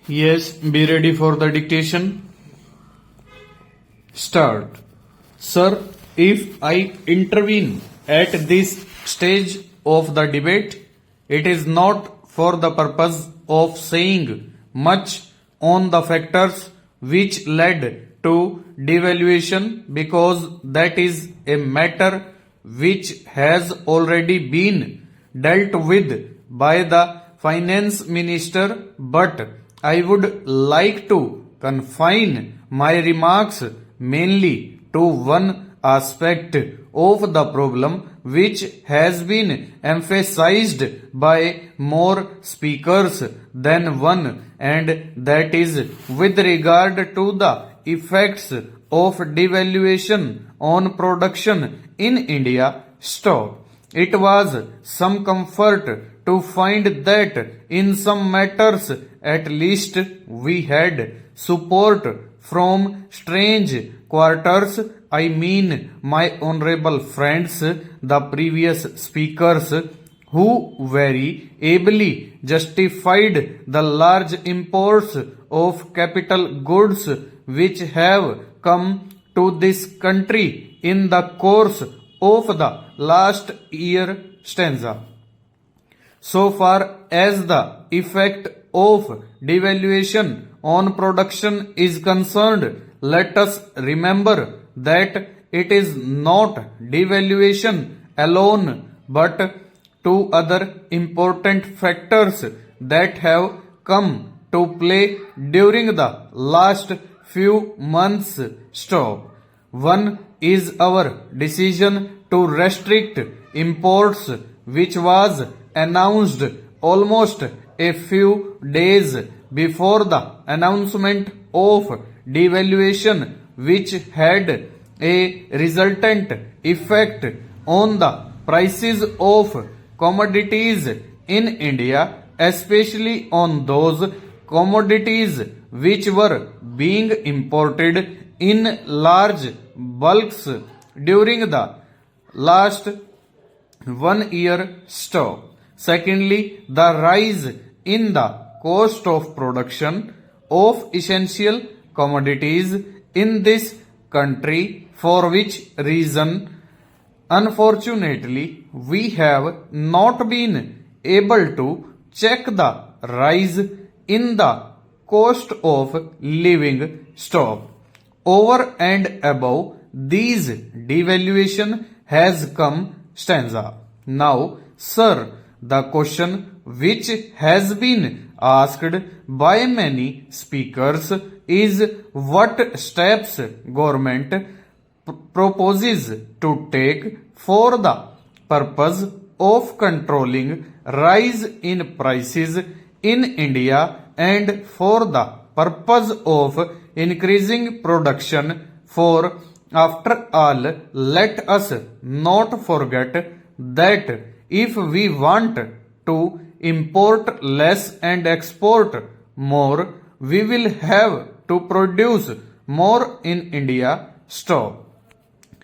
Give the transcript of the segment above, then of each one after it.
Yes, be ready for the dictation. Start. Sir, if I intervene at this stage of the debate, it is not for the purpose of saying much on the factors which led to devaluation, because that is a matter which has already been dealt with by the finance minister, but I would like to confine my remarks mainly to one aspect of the problem which has been emphasized by more speakers than one, and that is with regard to the effects of devaluation on production in India. Stop. It was some comfort to find that in some matters at least we had support from strange quarters. I mean my honorable friends, the previous speakers, who very ably justified the large imports of capital goods which have come to this country in the course of the last year stanza. So far as the effect of devaluation on production is concerned, let us remember that it is not devaluation alone but two other important factors that have come to play during the last few months. Stop. One is our decision to restrict imports, which was announced almost a few days before the announcement of devaluation, which had a resultant effect on the prices of commodities in India, especially on those commodities which were being imported in large bulks during the last 1 year. Stop. Secondly, the rise in the cost of production of essential commodities in this country, for which reason unfortunately we have not been able to check the rise in the cost of living. Stop. Over and above these, devaluation has come stanza. Now, sir, the question which has been asked by many speakers is what steps government proposes to take for the purpose of controlling rise in prices in India and for the purpose of increasing production. For after all, let us not forget that if we want to import less and export more, we will have to produce more in India. Stop.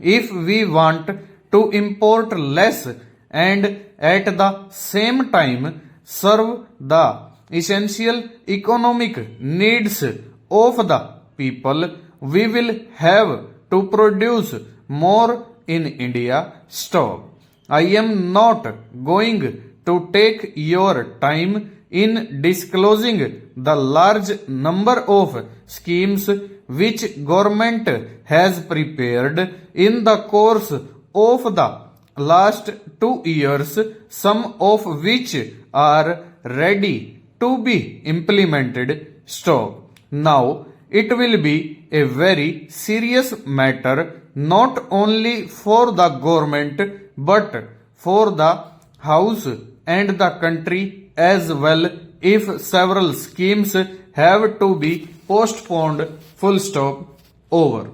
If we want to import less and at the same time serve the essential economic needs of the people, we will have to produce more in India. Stop. I am not going to take your time in disclosing the large number of schemes which government has prepared in the course of the last 2 years, some of which are ready to be implemented. Stop. Now, it will be a very serious matter not only for the government but for the House and the country as well if several schemes have to be postponed. Full stop. Over.